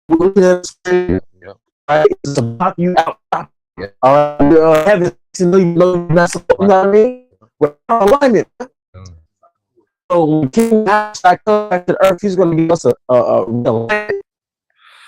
Right? It's about you out. Having to know you know you're not supposed, you know what I mean? We're out of alignment. So when King Abstract comes back to the earth, he's going to give us a real alignment.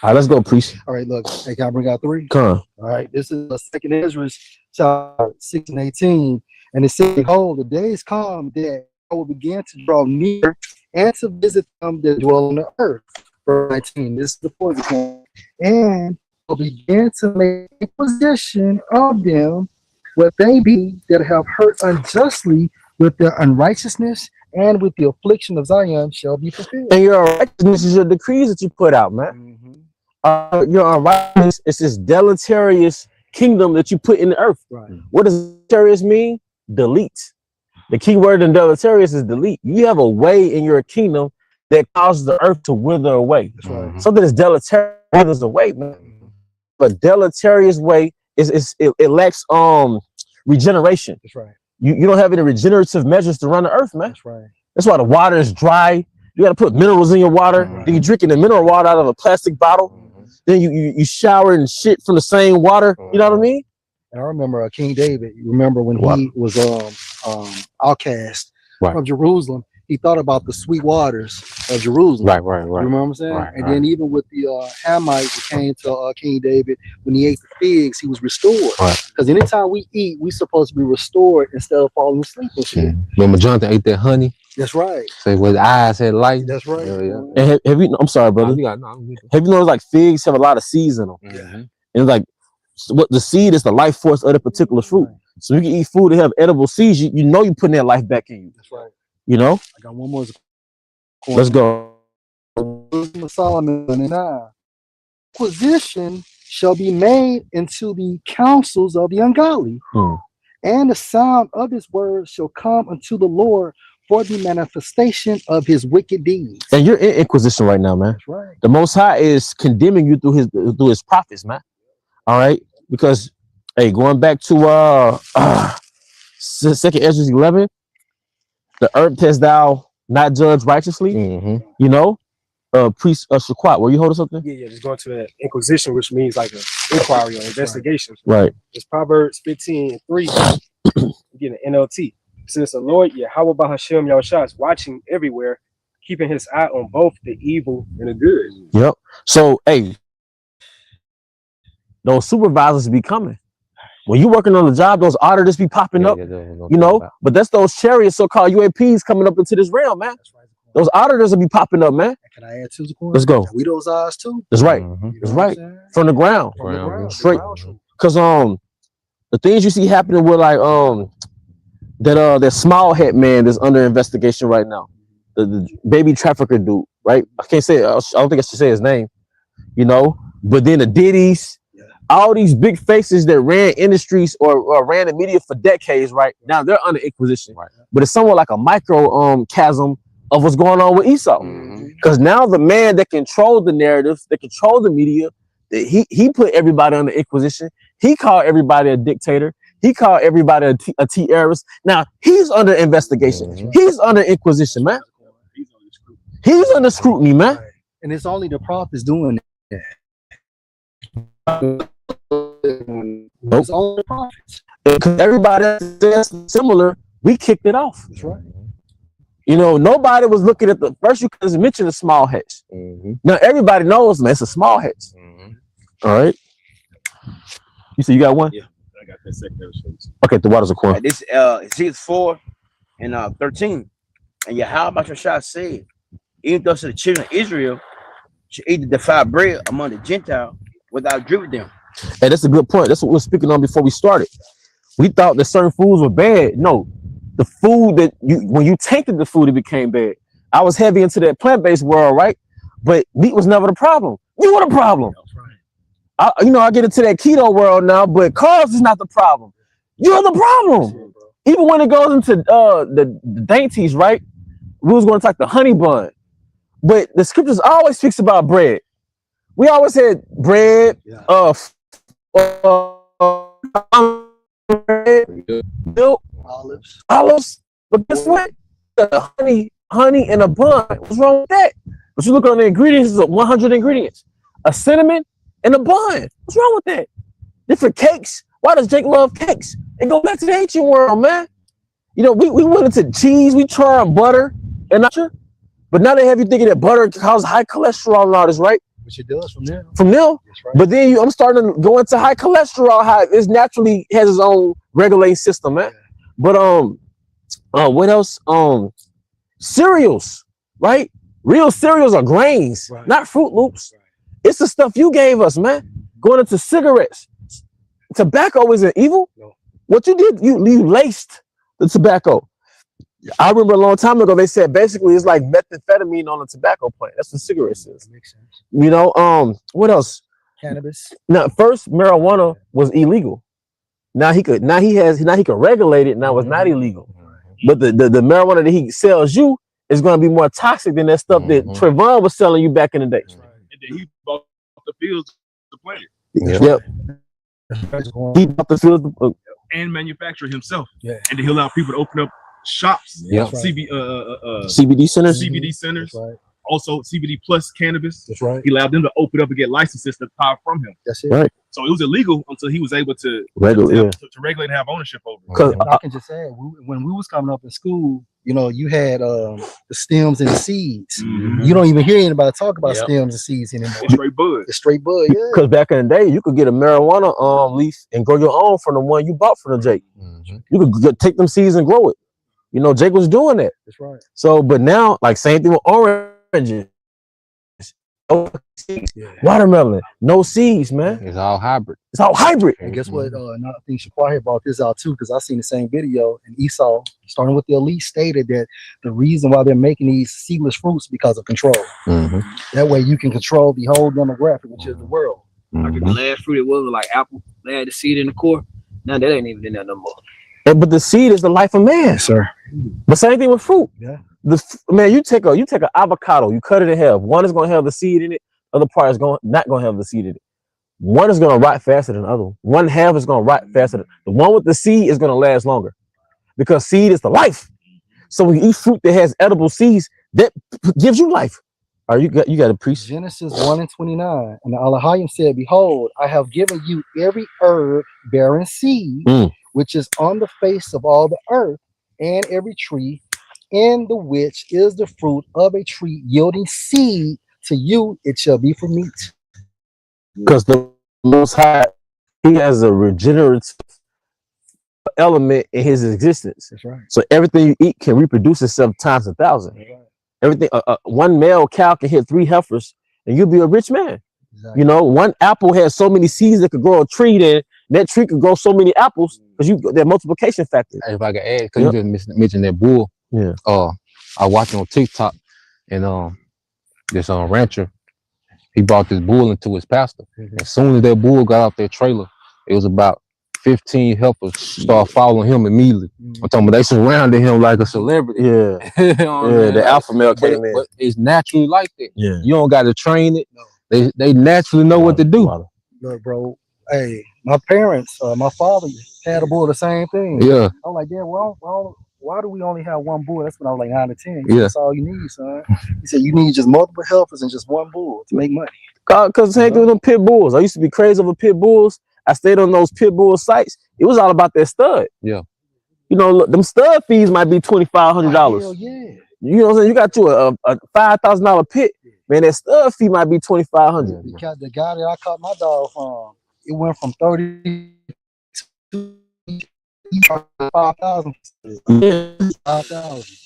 All right, let's go, priest. All right, look, hey, can I bring out 3? Come on. All right, this is the second Ezra, chapter 6 and 18. And it says, behold, the days come that I will begin to draw near and to visit them that dwell on the earth. Verse 19, this is the fourth point. And will begin to make inquisition of them what they be that have hurt unjustly with their unrighteousness, and with the affliction of Zion shall be fulfilled. And your righteousness is your decrees that you put out, man. Your unrighteousness is this deleterious kingdom that you put in the earth. Right. What does deleterious mean? Delete. The key word in deleterious is delete. You have a way in your kingdom that causes the earth to wither away. That's right. Something that's deleterious withers away, man. But deleterious way it lacks regeneration. That's right. You don't have any regenerative measures to run the earth, man. That's right. That's why the water is dry. You got to put minerals in your water. Then you're drinking the mineral water out of a plastic bottle. Then you shower and shit from the same water. You know what I mean? And I remember King David. You remember when he was outcast from Jerusalem? He thought about the sweet waters of Jerusalem. Right. You remember what I'm saying? Right, and then even with the Hamite that came to King David, when he ate the figs, he was restored. Because anytime we eat, we supposed to be restored instead of falling asleep and shit. Remember Jonathan ate that honey? That's right. Say where the eyes had light. That's right. And have you? I'm sorry, brother. Have you noticed like figs have a lot of seeds in them? And it's like what the seed is the life force of the particular fruit. So you can eat food that have edible seeds. You know you're putting that life back in you. That's right. You know. I got one more. Let's go. Solomon and acquisition shall be made into the counsels of the ungodly, and the sound of his words shall come unto the Lord for the manifestation of his wicked deeds. And you're in inquisition right now, man. That's right. The Most High is condemning you through his prophets, man. All right, because hey, going back to Second Ezra 11, the earth hast thou not judged righteously. You know, priest Shaquat, were you holding something? Yeah, just going to an inquisition, which means like an inquiry or investigation. Right. It's Proverbs 15:3. You get an NLT. Since the Lord Yahweh Bahashem Yahushua is watching everywhere, keeping his eye on both the evil and the good. Yep. So hey, those supervisors be coming. When you working on the job, those auditors be popping up, you know, but that's those chariots, so-called UAPs coming up into this realm, man. That's right. Those auditors will be popping up, man. Can I add to the corner? Let's go. We those eyes too. That's right. That's right. From the ground. Straight. Because the things you see happening with like that small head man that's under investigation right now. The baby trafficker dude, right? I can't say it. I don't think I should say his name, you know, but then the Diddy's. All these big faces that ran industries or ran the media for decades, right now they're under inquisition. But it's somewhat like a micro chasm of what's going on with Easu, because now the man that controlled the narrative, that controlled the media, he put everybody under inquisition. He called everybody a dictator. He called everybody a terrorist. Now he's under investigation. He's under inquisition, man. He's under scrutiny, man. And it's only the prophets doing that. It's all the prophets. Because everybody says similar, we kicked it off. That's right. You know, nobody was looking at the first. You could mention the small hedge. Now everybody knows, man, it's a small hedge. All right. You said you got one? Yeah, I got that second. Okay, the waters are cool. This Ezekiel 4 and 13. And Yahweh Shah said, even those of the children of Israel should eat the defiled bread among the Gentiles without drink with them. Hey, that's a good point. That's what we were speaking on before we started. We thought that certain foods were bad. No, the food that when you tainted the food, it became bad. I was heavy into that plant-based world, right? But meat was never the problem. You were the problem. I get into that keto world now, but carbs is not the problem. You're the problem. Even when it goes into the dainties, right? We was going to talk the honey bun, but the scriptures always speaks about bread. We always had bread, milk, olives. But guess what? Honey, and a bun. What's wrong with that? But you look on the ingredients, it's 100 ingredients. a cinnamon, and a bun. What's wrong with that? Different cakes. Why does Jake love cakes? It go back to the ancient world, man. You know, we went into cheese, we tried butter, and but now they have you thinking that butter causes high cholesterol and all this, right? Which it does from there. From there. That's right. But then I'm starting to go into high cholesterol. How it naturally has its own regulating system, man. Yeah. But what else? Cereals, right? Real cereals are grains, Right. not Fruit Loops. Right. It's the stuff you gave us, man. Going into cigarettes. Tobacco isn't evil. No. What you did, you laced the tobacco. I remember a long time ago they said basically it's like methamphetamine on a tobacco plant. That's what cigarettes is. That makes sense. You know, what else? Cannabis. Now, first marijuana was illegal. Now he could regulate it. Now it's not illegal. But the marijuana that he sells you is going to be more toxic than that stuff that Trayvon was selling you back in the day. And then he bought the fields to plant Yep. it He bought the field. and manufacture it himself. Yeah. And then he allowed people to open up shops, Yep. CBD centers. CBD centers, That's right. also CBD plus cannabis. That's right. He allowed them to open up and get licenses to power from him. That's it. Right. So it was illegal until he was able to Regulate, to regulate and have ownership over it. Because I can just add, when we was coming up in school, you know, you had the stems and the seeds. You don't even hear anybody talk about stems and seeds anymore. It's straight bud. It's straight bud, yeah. Because back in the day, you could get a marijuana leaf and grow your own from the one you bought from the Jake. You could take them seeds and grow it. You know, Jake was doing that. That's right. So, but now, like same thing with oranges. No seeds. Yeah. Watermelon, no seeds, man. It's all hybrid. It's all hybrid. And guess what? And I think Shaquar had brought this out too, because I seen the same video. And Esau, starting with the elite, stated that the reason why they're making these seedless fruits because of control. That way you can control the whole demographic, which is the world. Like the last fruit it was like apple. They had the seed in the core. Now that ain't even in there no more. But the seed is the life of man. Sir. But same thing with fruit. Yeah. Man, you take an avocado, you cut it in half. One is gonna have the seed in it, other part is not gonna have the seed in it. One is gonna rot faster than the other. One half is gonna rot faster than the one with the seed is gonna last longer. Because seed is the life. So when you eat fruit that has edible seeds, that gives you life. Are you got a priest? Genesis 1:29. And the Elohim said, behold, I have given you every herb bearing seed, which is on the face of all the earth, and every tree, in the which is the fruit of a tree yielding seed. To you it shall be for meat. Because the Most High, he has a regenerative element in his existence. That's right. So everything you eat can reproduce itself times 1,000. That's right. Everything, one male cow can hit 3 heifers, and you'll be a rich man. Exactly. You know, one apple has so many seeds that could grow a tree, then that tree could grow so many apples because that multiplication factor. If I could add, because you just mentioned that bull. Yeah. I watched on TikTok, and this rancher, he brought this bull into his pasture. As soon as that bull got out that trailer, it was about 15 heifers start following him immediately. I'm talking about they surrounded him like a celebrity. Yeah. You know what I mean? The alpha male came in. But it's naturally like that. Yeah. You don't got to train it. No. They naturally know what to do. Look, bro. Hey, my parents, my father had a bull, the same thing. Yeah. I'm like, Dad, why do we only have one bull? That's when I was like 9 or 10. He said, Yeah. that's all you need, son. He said, you need just multiple heifers and just one bull to make money. Because same thing with them pit bulls. I used to be crazy over pit bulls. I stayed on those pit bull sites. It was all about that stud. Yeah. You know, look, them stud fees might be $2,500. Hell yeah. You know what I'm saying? You got you a $5,000 pit. Man, that stud fee might be $2,500. The guy that I caught my dog from, it went from 30 to 5,000. Yeah. 5,000.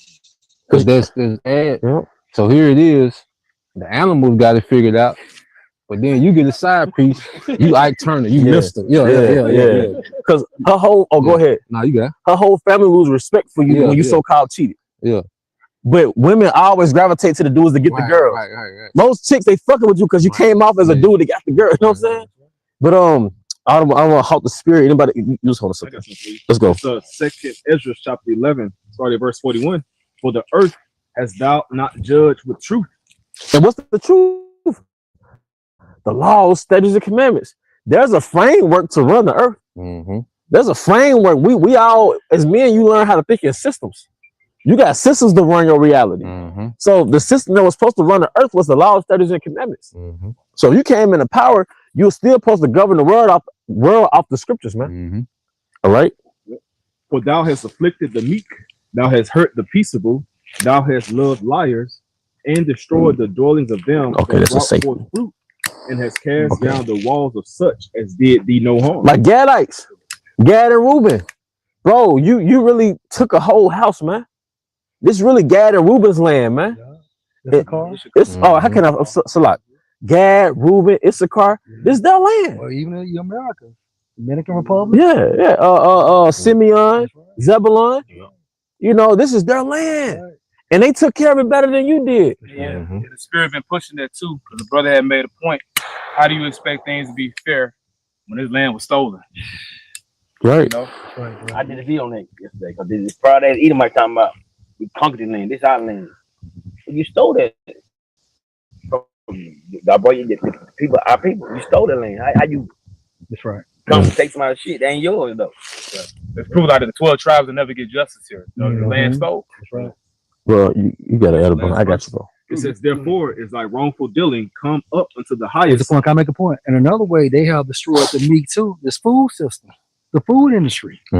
Because that's ad. Yep. So here it is. The animals got it figured out. But then you get a side piece. You Ike Turner. You missed him. Yeah. Because her whole, go ahead. Nah, you got it. Her whole family lose respect for you when you so-called cheated. Yeah. But women always gravitate to the dudes to get the girls. Right. Most chicks, they fucking with you because you came off as a dude that got the girl. You know what I'm saying? But I don't want to halt the spirit. Anybody, you just hold us. Let's go. So 2nd Ezra chapter 11, starting at verse 41. For the earth has thou not judged with truth. And what's the truth? The laws, statutes, and commandments. There's a framework to run the earth. There's a framework. We all, as men, you learn how to think in systems. You got systems to run your reality. So the system that was supposed to run the earth was the laws, statutes, and commandments. So if you came into power, you're still supposed to govern the world off the scriptures, man. All right. For thou hast afflicted the meek, thou hast hurt the peaceable, thou hast loved liars, and destroyed the dwellings of them Okay, that that's a brought safe forth fruit, and has cast down the walls of such as did thee no harm. Like Gadites, Gad and Reuben. Bro, you really took a whole house, man. This really Gad and Reuben's land, man. That's a car. It's how can I select Gad, Reuben, Issachar? This is their land. Or even in America, Dominican Republic. Simeon, Zebulon. You know, this is their land, and they took care of it better than you did. Yeah, the spirit been pushing that too, because the brother had made a point. How do you expect things to be fair when his land was stolen? Right. You know? I did a video on that yesterday because this Friday, Edomite talking about we conquered the land. This our land. You stole that. I brought you the people, our people. You stole the land. How you? That's right. Come take some of shit. That ain't yours though. It's proved out of the 12 tribes will never get justice here. The land stole. That's right. Bro, you got an edible. I got you, bro. It says, therefore, it's like wrongful dealing come up unto the Here's highest. the point. Can I make a point? And another way they have destroyed the meat too. This food system, the food industry. You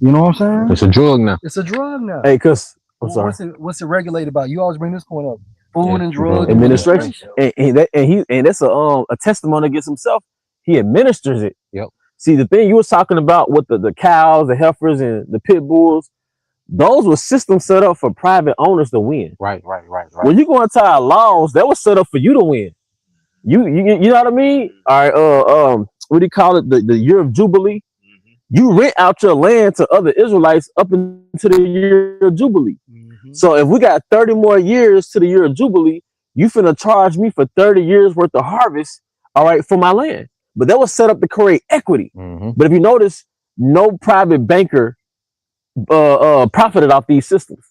know what I'm saying? It's a drug now. It's a drug now. Hey, cause I'm sorry. What's it regulated about? You always bring this point up. Food and drug Administration, and that's a testimony against himself. He administers it. Yep. See, the thing you was talking about with the cows, the heifers, and the pit bulls, those were systems set up for private owners to win. Right. When you go into our laws, that was set up for you to win. You know what I mean? All right. What do you call it? The year of Jubilee. You rent out your land to other Israelites up into the year of Jubilee. So if we got 30 more years to the year of Jubilee, you finna charge me for 30 years worth of harvest, all right, for my land. But that was set up to create equity. But if you notice, no private banker profited off these systems.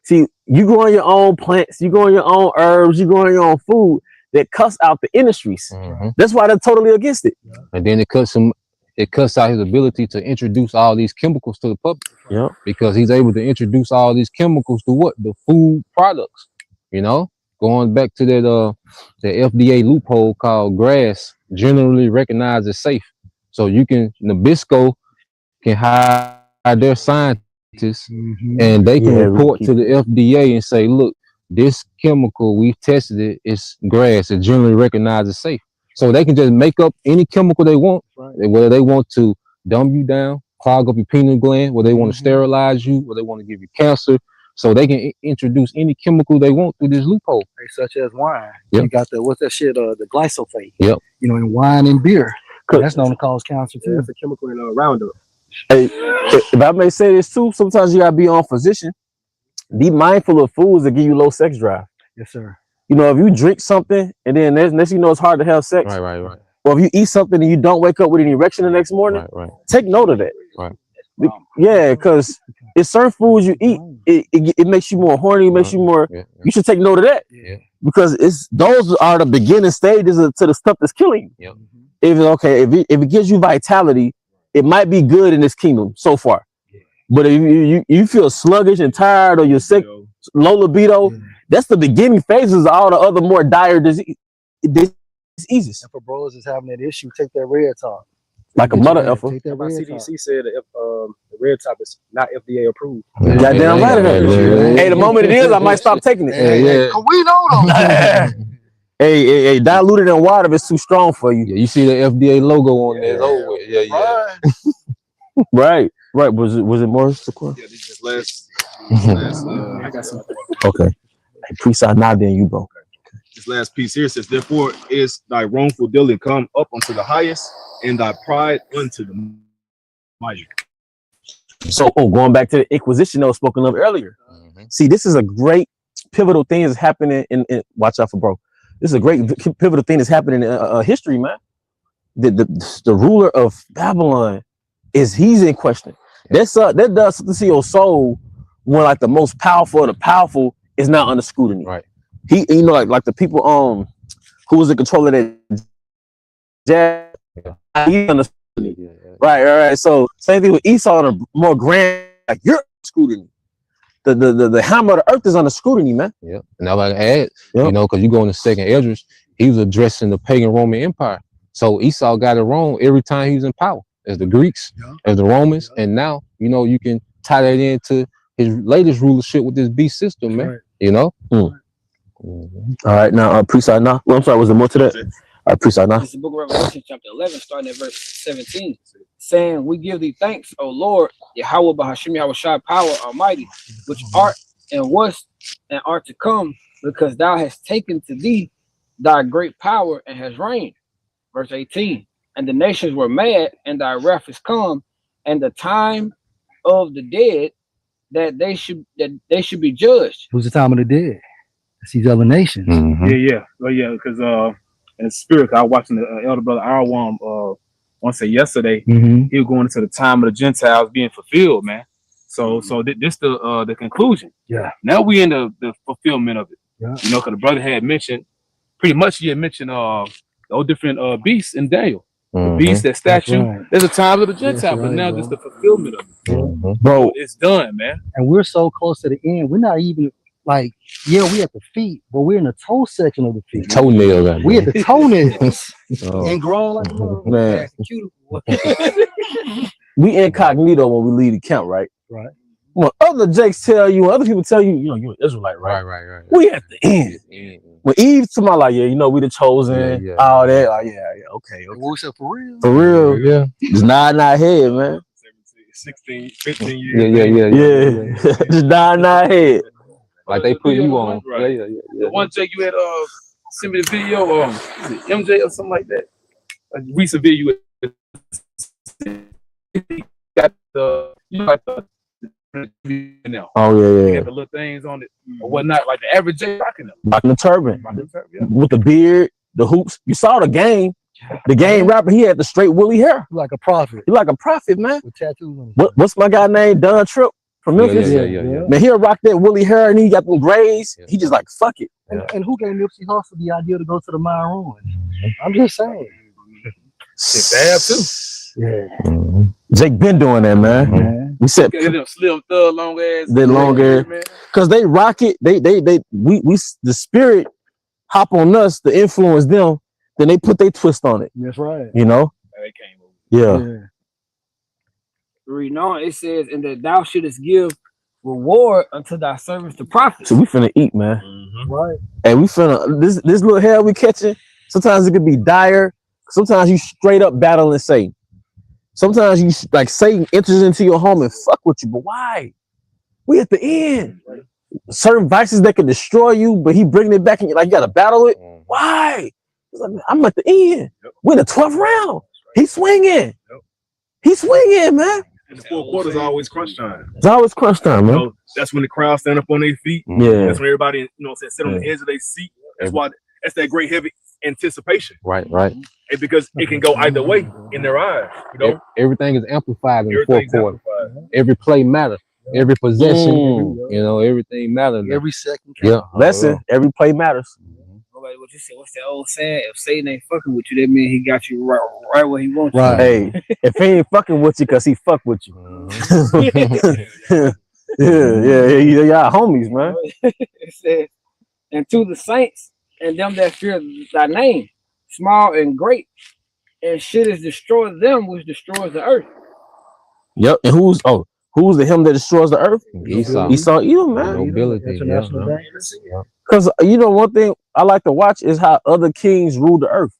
See, you grow on your own plants, you grow on your own herbs, you grow on your own food that cuts out the industries. That's why they're totally against it. And then it cuts out his ability to introduce all these chemicals to the public. Yeah. Because he's able to introduce all these chemicals to what? The food products. You know? Going back to that the FDA loophole called grass, generally recognized as safe. So you can, Nabisco can hire their scientists and they can report to the FDA and say, look, this chemical, we've tested it, it's grass, it's generally recognized as safe. So they can just make up any chemical they want, whether they want to dumb you down, clog up your pineal gland, whether they want to sterilize you, whether they want to give you cancer. So they can introduce any chemical they want through this loophole. Such as wine. Yep. You got what's that shit? The glyphosate. Yep. You know, in wine and beer. That's known to cause cancer too. That's a chemical in Roundup. Hey, if I may say this too, sometimes you gotta be on physician. Be mindful of foods that give you low sex drive. Yes, sir. You know, if you drink something and then next you know it's hard to have sex. Right. Or if you eat something and you don't wake up with an erection the next morning, take note of that. Right. Yeah, because it's certain foods you eat, it makes you more horny, it makes you more. You should take note of that. Because those are the beginning stages to the stuff that's killing you. If it gives you vitality, it might be good in this kingdom so far. But if you feel sluggish and tired, or you're sick, low libido, that's the beginning phases of all the other more dire diseases. And for bros is having that issue, take that red top. Like a mother effer. Take that My red CDC top. said that the red top is not FDA approved. Goddamn right it is. Hey, the moment it is, I might stop taking it. We know them. Hey, diluted in water if it's too strong for you. Yeah, you see the FDA logo on there. It's over with. Right. Was it more secure? Yeah, this is last. I got some. Okay. Hey, priest, I nod in you, bro. This last piece here says, therefore is thy wrongful dealing come up unto the highest, and thy pride unto the mighty. So, going back to the inquisition that was spoken of earlier. See, this is a great pivotal thing that's happening in watch out for bro. This is a great pivotal thing that's happening in history, man. The ruler of Babylon he's in question. That does something to your soul when like the most powerful of the powerful is not under scrutiny. Right. He, you know, like the people who was in control of that jazz, he's under scrutiny. Right. So same thing with Esau on a more grand, like you're scrutiny. The hammer of the earth is under scrutiny, man. Yeah. And I like add, you know, because you go in the second Esdras, he was addressing the pagan Roman Empire. So Esau got it wrong every time he was in power, as the Greeks, as the Romans, and now you can tie that into his latest rulership with this beast system, man. All right, now pre-side now. Well, I'm sorry, was there more to that? All right, pre-side now. It's the book of Revelation, chapter 11, starting at verse 17, saying, "We give thee thanks, O Lord, Yahweh Bahashim Yahweh Power Almighty, which art and was and art to come, because thou hast taken to thee thy great power and has reigned." Verse 18, "And the nations were mad, and thy wrath is come, and the time of the dead that they should be judged." Who's the time of the dead? It's these other nations. Well, yeah, because in spirit, I was watching the elder brother Arwam want to say yesterday, he was going into the time of the Gentiles being fulfilled, man. So this the conclusion. Yeah. Now we in the fulfillment of it. Yeah. Because the brother had mentioned, pretty much he had mentioned all different beasts in Daniel. The beast, that statue. Right. There's a time of the Gentile, but now just the fulfillment of it. Bro, It's done, man. And we're so close to the end. We're not even like, we at the feet, but we're in the toe section of the feet. Toenail. We at the toenails Oh. and growing like a motherfucker. Man, Cuticle. we incognito when we leave the camp, right? Right. When other Jakes tell you, other people tell you, you're an Israelite, right? Right. We at the end. When Eve to my like, we the chosen, Yeah. all that. Like, okay. We said for real. For real. Yeah. Just nod head, man. 16, 15 years. Yeah. Just nod head. Like they put you on. Right. Yeah. The one Jake you had send me the video, was it MJ or something like that. A recent video got the now. Oh They yeah. got the little things on it or whatnot, like the average Jake rocking them. Rocking the turban. Yeah. With the beard, the hoops. You saw the game. The game rapper, he had the straight woolly hair. Like a prophet He like a prophet, man. with tattoos on his What's my guy name? Don Tripp from Memphis. Yeah. Man, he'll rock that woolly hair and he got them grays. Yeah. He just like, fuck it. And who gave Nipsey Hussle the idea to go to the mine ruins? I'm just saying. Fab too. Yeah. Jake been doing that, man. Man. We said Get them slim thug long ass. They long ass. man. because they rock it. We the spirit hop on us to influence them. Then they put their twist on it. That's right. You know? They came over. Yeah. Reading on, it says, "And that thou shouldest give reward unto thy servants the prophets." So we finna eat, man. Right. And we finna this little hell we catching. Sometimes it could be dire. Sometimes you straight up battling Satan. Sometimes you like Satan enters into your home and fuck with you. But why? We at the end. Certain vices that can destroy you, but he bringing it back and you like you gotta battle it. Why? It's like, I'm at the end. We're in the 12th round. He's swinging. He's swinging, man. And the fourth quarter is always crunch time. It's always crunch time, man. That's when the crowd stand up on their feet. Yeah. That's when everybody, sit on the edge of their seat. That's that great heavy anticipation. Right. And because it can go either way in their eyes. Everything is amplified in the fourth Everything's quarter. amplified. Every play matters. Every possession, everything matters. Every second. Yeah. Lesson, every play matters. Nobody, what you say? What's that old saying? If Satan ain't fucking with you, that means he got you right where he wants you. Right. Hey, if he ain't fucking with you, cause he fuck with you. yeah, homies, man. It says, "And to the saints and them that fear thy name, small and great, and shouldest destroy them which destroys the earth." Yep. And who's the him that destroys the earth? Esau. Esau, Edom, man. Nobility. International Yeah. Bank. Because one thing I like to watch is how other kings ruled the earth.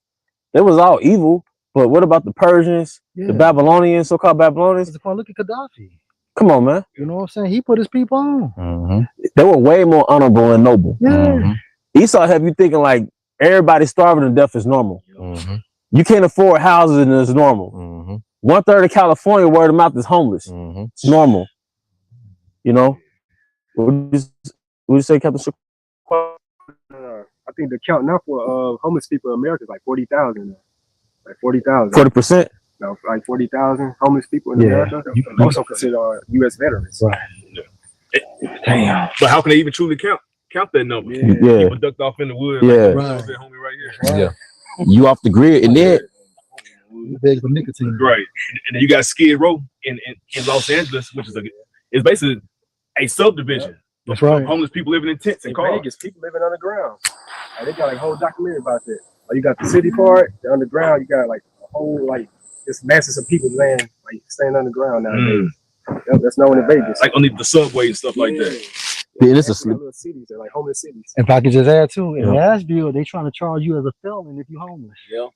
They was all evil, but what about the Persians, the Babylonians, so-called Babylonians? Look at Gaddafi. Come on, man. You know what I'm saying? He put his people on. They were way more honorable and noble. Yeah. Esau have you thinking like everybody starving to death is normal. You can't afford houses and it's normal. 1/3 of California, word of mouth, is homeless. It's normal. You know? What did you say, Captain Shook? I think the count now for homeless people in America is like 40,000. Like 40,000. 40%? No, like 40,000 homeless people in America. Also consider U.S. veterans. Right. Damn. But how can they even truly count that number? Yeah. People ducked off in the woods. Yeah. Like, that homie right here. Yeah. You off the grid, and then Beg for nicotine. Right. And then you got Skid Row in Los Angeles, which is it's basically a subdivision That's right. Homeless people living in tents and In cars. Vegas, people living underground. Like, they got like a whole documentary about that. Like, you got the city part, the underground. You got like a whole like it's masses of people staying underground nowadays. Yep, that's known in Vegas. Like underneath the subway and stuff like that. Yeah, it's a Actually, sleep. little cities. They're like homeless cities. If I could just add too, in Yeah. Nashville, they trying to charge you as a felon if you're homeless. Yeah.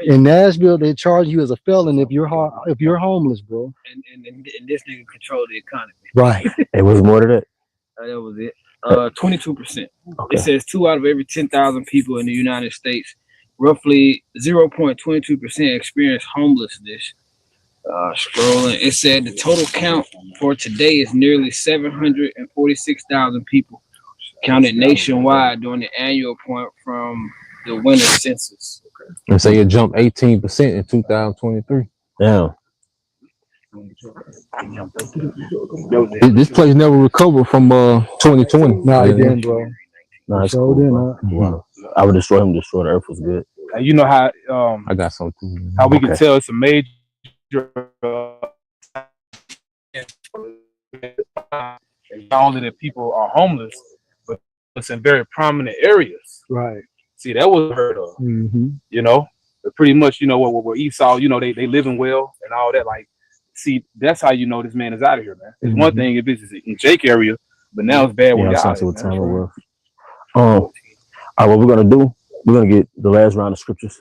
In Nashville, they charge you as a felon if you're homeless, bro. And this nigga control the economy. Right. It was more to that. That was it. 22%. It says 2 out of every 10,000 people in the United States, roughly 0.22% experience homelessness. Scrolling, it said the total count for today is nearly 746,000 people counted nationwide during the annual point from the winter census. And say it jumped 18% in 2023. Damn. This place never recovered from 2020. No, he didn't, bro. No, it's So cool, then, bro. Wow. I would destroy him. Destroy the earth was good. And you know how I got something. how we can Okay. tell it's a major not only that people are homeless, but it's in very prominent areas. right. See, that was heard of, Mm-hmm. you know. But pretty much, you know, where Esau, you know, they living well and all that. Like, see, that's how you know this man is out of here, man. It's one thing if it's in Jake area, but now it's bad Yeah, when I'm y'all. trying to see what time it was. All right, what we're gonna do? We're gonna get the last round of scriptures.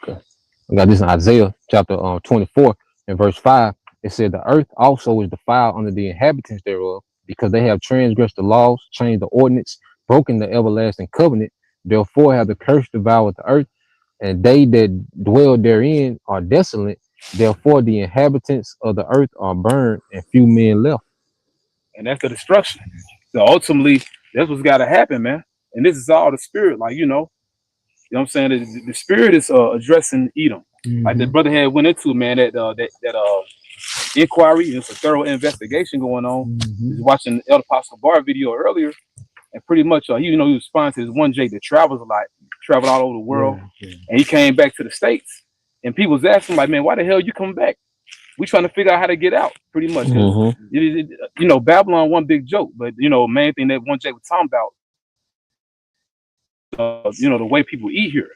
I got this in Isaiah chapter 24 and verse 5. It said, the earth also is defiled under the inhabitants thereof, because they have transgressed the laws, changed the ordinance, broken the everlasting covenant. Therefore have the curse devoured the earth, and they that dwell therein are desolate. Therefore the inhabitants of the earth are burned, and few men left. And that's the destruction. So ultimately, that's what's got to happen, man. And this is all the spirit, like, you know what I'm saying? The spirit is addressing Edom. Like the brother had went into, man, that inquiry. It's a thorough investigation going on. He was watching the Elder Apostle Bar video earlier, and pretty much he was responding to this one Jake that travels a lot, traveled all over the world, and he came back to the States, and people was asking like, man, why the hell you coming back? We trying to figure out how to get out, pretty much. You know, Babylon one big joke, but you know, main thing that one Jake was talking about, you know, the way people eat here,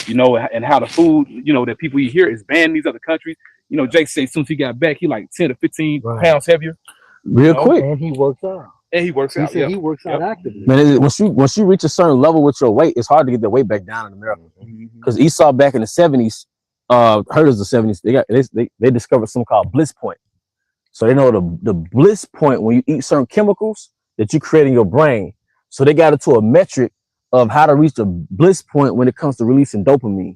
you know, and how the food, you know, that people eat here is banned in these other countries. You know, Jake said as soon as he got back, he like 10 to 15 pounds heavier. Real quick. And he works out. And he works He out. said he works out actively. Man, once you reach a certain level with your weight, it's hard to get the weight back down in America. Because Esau back in the 70s, heard of the 70s, they discovered something called bliss point. So they know the bliss point when you eat certain chemicals that you create in your brain. So they got it to a metric of how to reach the bliss point when it comes to releasing dopamine.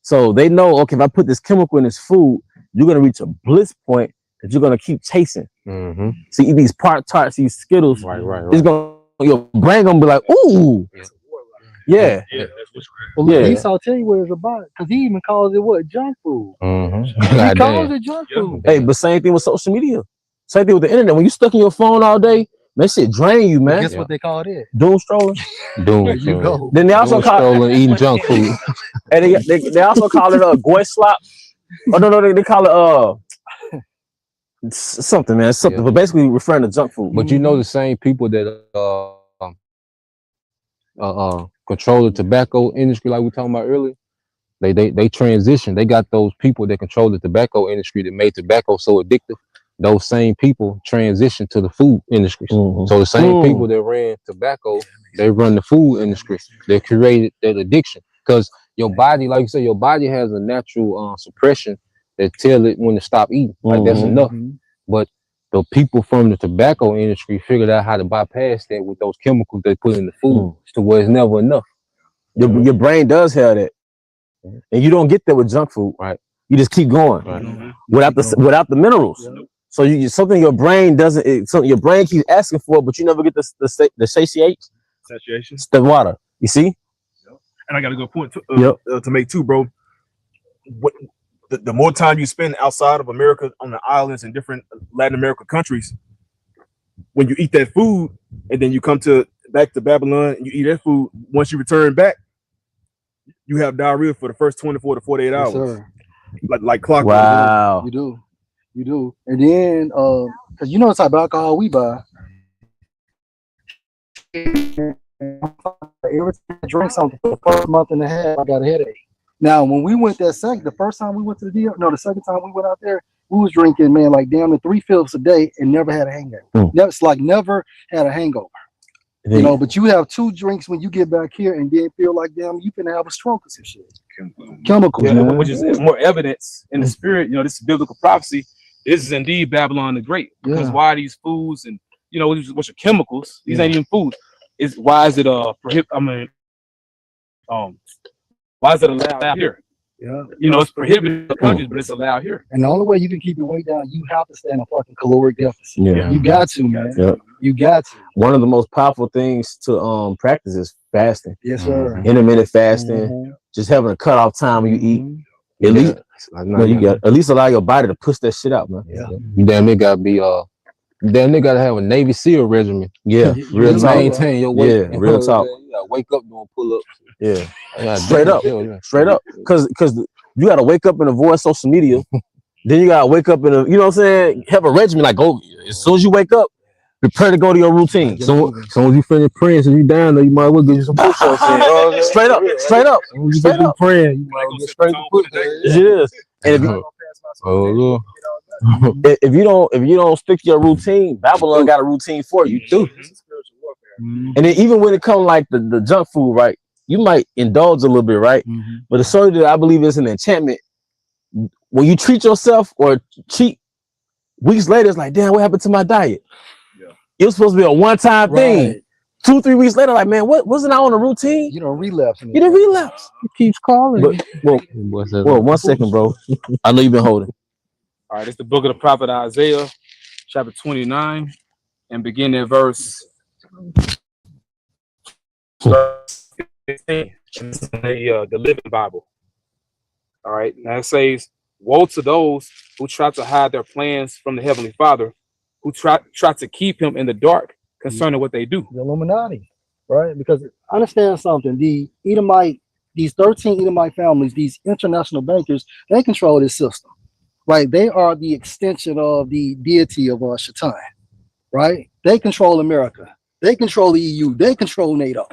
So they know, okay, if I put this chemical in this food, you're gonna reach a bliss point that you're gonna keep chasing. So you eat these Pop-Tarts, these Skittles, it's gonna, your brain gonna be like, ooh, yeah. Well, Esau tell you what it's about, because he even calls it what? Junk food. He calls it junk food. Hey, but same thing with social media. Same thing with the internet. When you stuck in your phone all day, man, shit drain you, man. Guess what they call it? Doom strolling. There you go. Then they also call it eating junk food. And they also call it goy slop. Oh no, they call it something, man. Something, but basically referring to junk food. But you know the same people that control the tobacco industry, like we were talking about earlier, they transition. They got those people that control the tobacco industry that made tobacco so addictive. Those same people transition to the food industry. So the same people that ran tobacco, they run the food industry. They created that addiction, because your body, like you said, your body has a natural suppression that tell it when to stop eating. Like that's enough. But the people from the tobacco industry figured out how to bypass that with those chemicals they put in the food to where it's never enough. Your brain does have that, and you don't get that with junk food. Right. You just keep going without the minerals. So you something your brain doesn't. Something your brain keeps asking for, but you never get the satiation. It's the water. You see. And I got a good point to make too, bro. What the more time you spend outside of America on the islands and different Latin American countries, when you eat that food and then you come back to Babylon and you eat that food, once you return back, you have diarrhea for the first 24 to 48 hours. Sir. Like clockwork. Wow. You do. And then because you know the type of alcohol we buy. Every time I drank something for the first month and a half, I got a headache. Now, when we went the first time we went to the deal, no, the second time we went out there, we was drinking, man, like damn near 3/5 a day and never had a hangover. Never had a hangover. You know, but you have 2 drinks when you get back here and then feel like damn, you finna have a stroke or some shit. Chemicals, Yeah, man. which is more evidence in the spirit. You know, this is biblical prophecy. This is indeed Babylon the Great. Because why are these foods and what's your chemicals? These ain't even food. Why is it why is it allowed here? Yeah, it's prohibited in the countries, but it's allowed here. And the only way you can keep your weight down, you have to stay in a fucking caloric deficit. Yeah. You got to, man. Yep. You got to. One of the most powerful things to practice is fasting. Yes, sir. Intermittent fasting, just having a cutoff time when you eat. At least you got at least allow your body to push that shit out, man. Yeah. You damn near gotta be damn near gotta have a Navy SEAL regimen. Yeah, real talk. Maintain your weight. Yeah, real talk. You gotta wake up doing pull-ups. Yeah, straight up, because you gotta wake up and avoid social media. Then you gotta wake up and what I'm saying, have a regimen. Like go as soon as you wake up, prepare to go to your routine. So when you finish praying, so you down there, you might as well get you some push-ups. Straight up. When you get through praying, you might get straight to push-ups. Yes. And if you don't stick to your routine, Babylon got a routine for you too. And then even when it comes like the junk food, right? You might indulge a little bit, right? But the story that I believe is an enchantment. When you treat yourself or cheat, weeks later, it's like, damn, what happened to my diet? It was supposed to be a one-time thing. 2-3 weeks later, like, man, wasn't I on a routine? You don't relapse. You didn't relapse. It keeps calling. Well, 1 second, bro. I know you've been holding. All right, it's the book of the prophet Isaiah, chapter 29, and begin at verse 15. It's the Living Bible. All right, now it says, "Woe to those who try to hide their plans from the Heavenly Father, who try to keep him in the dark concerning what they do." The Illuminati, right? Because understand something, these 13 Edomite families, these international bankers, they control this system, right? They are the extension of the deity of Shaitan, right? They control America. They control the EU. They control NATO.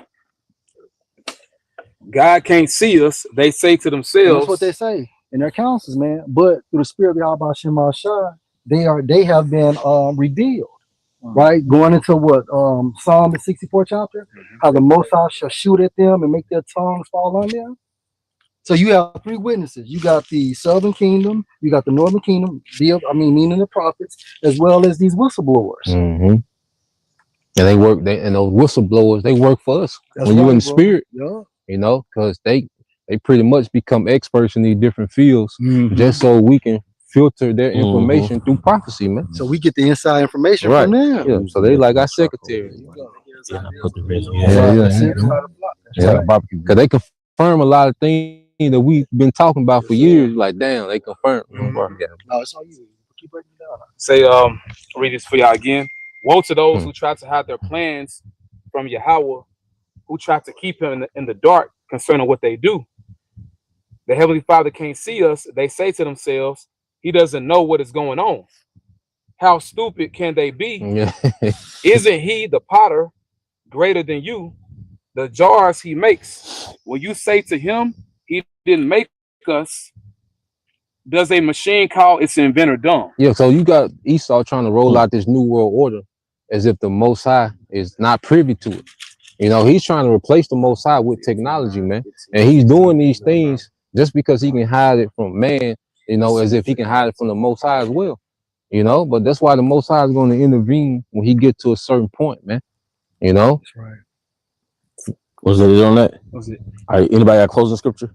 God can't see us, they say to themselves. That's what they say in their councils, man. But through the spirit of Yahweh Shem Shah, they have been revealed. Right, going into what Psalm the 64th chapter, how the Most High shall shoot at them and make their tongues fall on them. So you have 3 witnesses. You got the southern kingdom, you got the northern kingdom, meaning the prophets, as well as these whistleblowers. And they work. And those whistleblowers, they work for us. That's when you're right, in the spirit, because they pretty much become experts in these different fields, just so we can filter their information through prophecy, man. So we get the inside information from them. Yeah. So they like our secretary. Because they confirm a lot of things that we've been talking about for years. Like, damn, they confirm. No, it's all you. Keep breaking it down. Say, read this for y'all again. Woe to those who try to hide their plans from Yahweh, who try to keep him in the dark concerning what they do. The Heavenly Father can't see us. They say to themselves, he doesn't know what is going on. How stupid can they be? Isn't he, the potter, greater than you? The jars he makes, when you say to him, he didn't make us, does a machine call its inventor dumb? Yeah, so you got Esau trying to roll out this new world order as if the Most High is not privy to it. He's trying to replace the Most High with technology, man. And he's doing these things just because he can hide it from man, as if he can hide it from the Most High as well. But that's why the Most High is going to intervene when he get to a certain point, man. That's right. Was it on that? Was it? All right, anybody got closing scripture?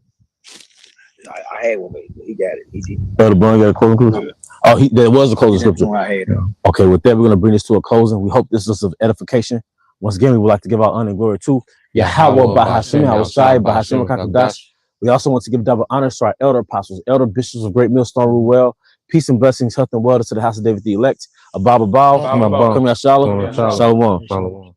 I had one, but he got it. Brother Brown got a closing scripture? Oh, there was a closing scripture. I had Okay, with that, we're going to bring this to a closing. We hope this is of edification. Once again, we would like to give our honor and glory to Yahweh, Bahashim, Yahushai, Bahashim, Kakadash. We also want to give double honors to our elder apostles, elder bishops of Great Millstone Ruel. Peace and blessings, health and wellness to the house of David the elect. Abba Baal, Shalom.